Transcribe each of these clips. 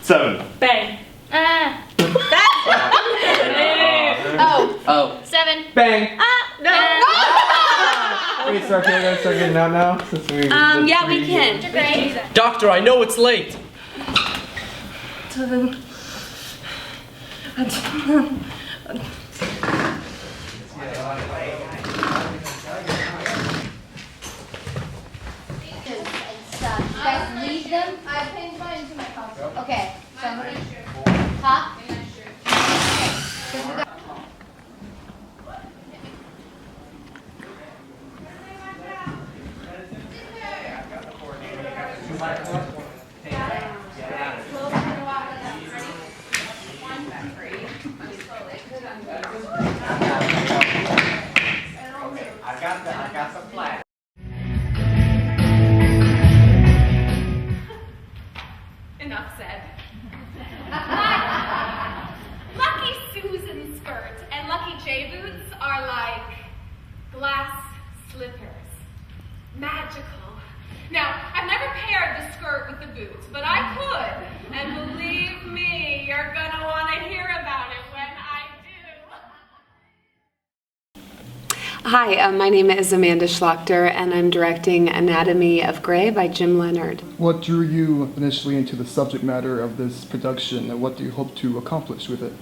7. Bang. Oh. 7. Bang! No. Can we start getting out now? Since we Yeah, we can. Doctor, I know it's late. You guys leave them? I pinned mine into my console. Okay. Somebody. Huh? I got some flash. Enough said. Lucky Susan's skirt and Lucky J boots are like glass slippers. Magical. Now, I've never paired the skirt with the boots, but I could. And believe me, you're gonna want to hear about it when I do. Hi, my name is Amanda Schlachter, and I'm directing Anatomy of Grey by Jim Leonard. What drew you initially into the subject matter of this production, and what do you hope to accomplish with it?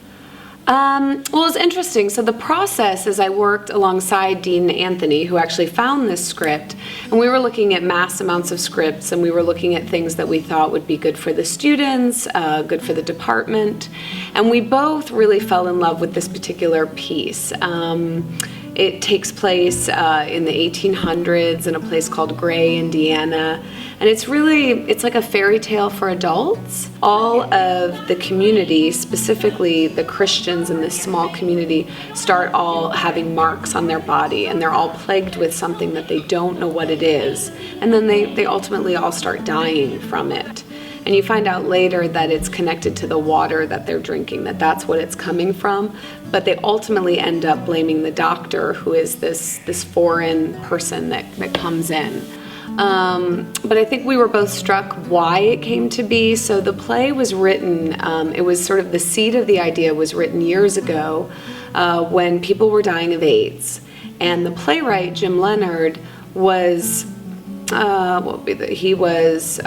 Well, it's interesting. So the process is I worked alongside Dean Anthony, who actually found this script, and we were looking at mass amounts of scripts, and we were looking at things that we thought would be good for the students, good for the department, and we both really fell in love with this particular piece. It takes place in the 1800s in a place called Gray, Indiana, and it's like a fairy tale for adults. All of the community, specifically the Christians in this small community, start all having marks on their body, and they're all plagued with something that they don't know what it is, and then they ultimately all start dying from it. And you find out later that it's connected to the water that they're drinking, that's what it's coming from. But they ultimately end up blaming the doctor, who is this foreign person that comes in. But I think we were both struck why it came to be. So the play was written, it was sort of the seed of the idea was written years ago when people were dying of AIDS. And the playwright, Jim Leonard, was, he was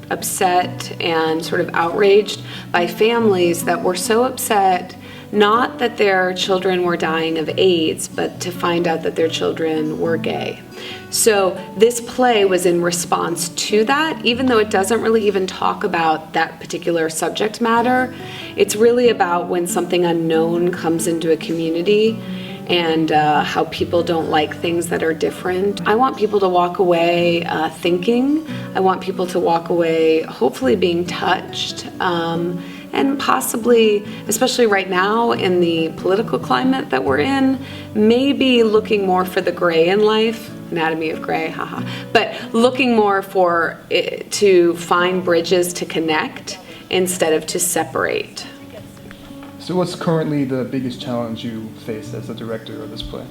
upset and sort of outraged by families that were so upset, not that their children were dying of AIDS, but to find out that their children were gay. So this play was in response to that, even though it doesn't really even talk about that particular subject matter. It's really about when something unknown comes into a community and how people don't like things that are different. I want people to walk away thinking. I want people to walk away hopefully being touched, and possibly, especially right now in the political climate that we're in, maybe looking more for the gray in life. Anatomy of Grey, haha. But looking more for it, to find bridges to connect instead of to separate. So what's currently the biggest challenge you face as a director of this play?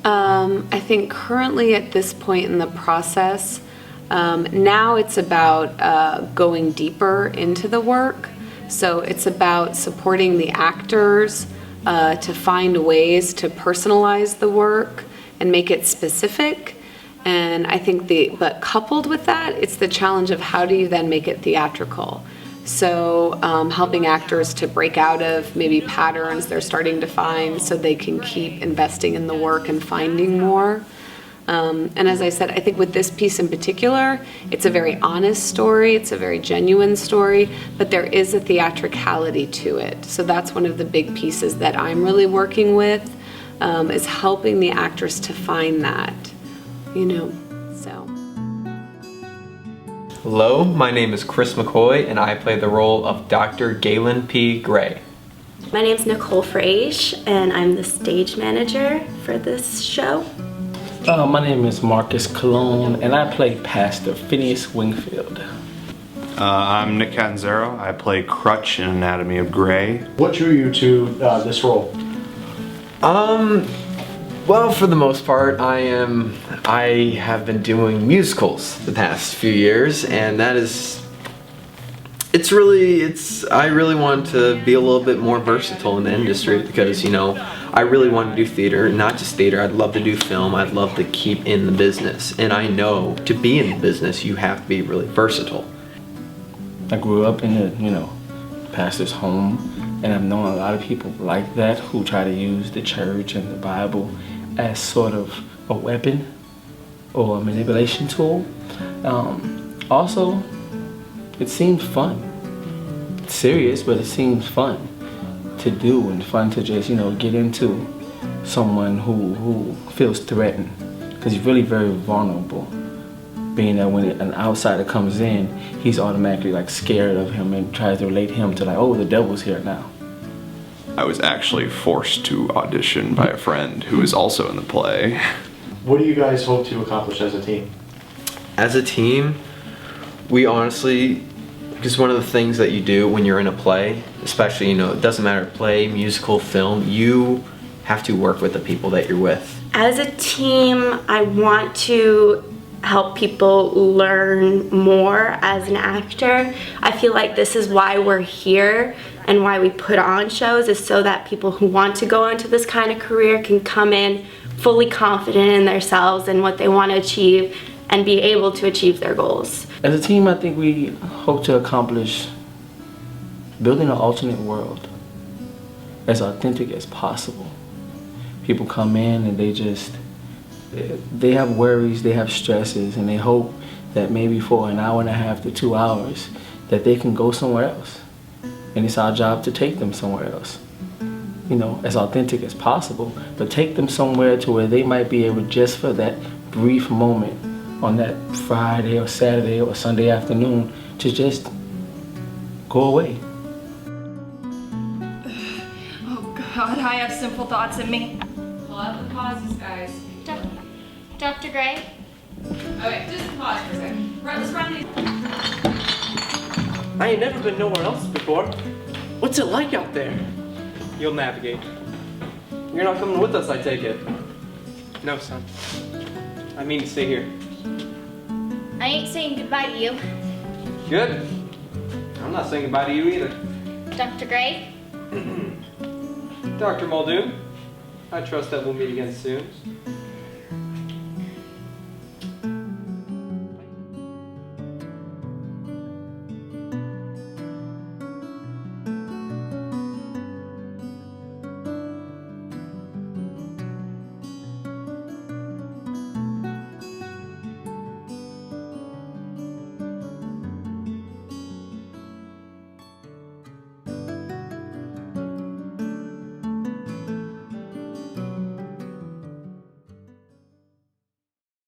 I think currently at this point in the process, now it's about going deeper into the work. So it's about supporting the actors to find ways to personalize the work and make it specific. And I think but coupled with that, it's the challenge of how do you then make it theatrical? So helping actors to break out of maybe patterns they're starting to find so they can keep investing in the work and finding more. And as I said, I think with this piece in particular, it's a very honest story, it's a very genuine story, but there is a theatricality to it. So that's one of the big pieces that I'm really working with, is helping the actors to find that, so. Hello, my name is Chris McCoy, and I play the role of Dr. Galen P. Gray. My name is Nicole Frage, and I'm the stage manager for this show. My name is Marcus Colon, and I play Pastor Phineas Wingfield. I'm Nick Catanzaro. I play Crutch in Anatomy of Grey. What drew you to this role? Well, for the most part, I have been doing musicals the past few years, and it's I really wanted to be a little bit more versatile in the industry because, you know, I really want to do theater, not just theater. I'd love to do film. I'd love to keep in the business. And I know to be in the business, you have to be really versatile. I grew up in a, you know, pastor's home, and I've known a lot of people like that who try to use the church and the Bible as sort of a weapon or a manipulation tool. Also, it seemed fun. It's serious, but it seems fun to do and fun to just, you know, get into someone who feels threatened, because he's really very vulnerable. Being that when an outsider comes in, he's automatically like scared of him and tries to relate him to like, oh, the devil's here now. I was actually forced to audition by a friend who is also in the play. What do you guys hope to accomplish as a team? As a team, we honestly, because one of the things that you do when you're in a play, especially, you know, it doesn't matter, play, musical, film, you have to work with the people that you're with. As a team, I want to help people learn more as an actor. I feel like this is why we're here and why we put on shows, is so that people who want to go into this kind of career can come in fully confident in themselves and what they want to achieve and be able to achieve their goals. As a team, I think we hope to accomplish building an alternate world as authentic as possible. People come in and they have worries, they have stresses, and they hope that maybe for an hour and a half to 2 hours that they can go somewhere else. And it's our job to take them somewhere else. You know, as authentic as possible, but take them somewhere to where they might be able, just for that brief moment on that Friday or Saturday or Sunday afternoon, to just go away. Oh God, I have simple thoughts in me. Pull out the pauses, guys. Dr. Gray? Okay, just pause for a second. Let's run these. I ain't never been nowhere else before. What's it like out there? You'll navigate. You're not coming with us, I take it. No, son. I mean to stay here. I ain't saying goodbye to you. Good. I'm not saying goodbye to you either. Dr. Gray? Dr. Muldoon, I trust that we'll meet again soon.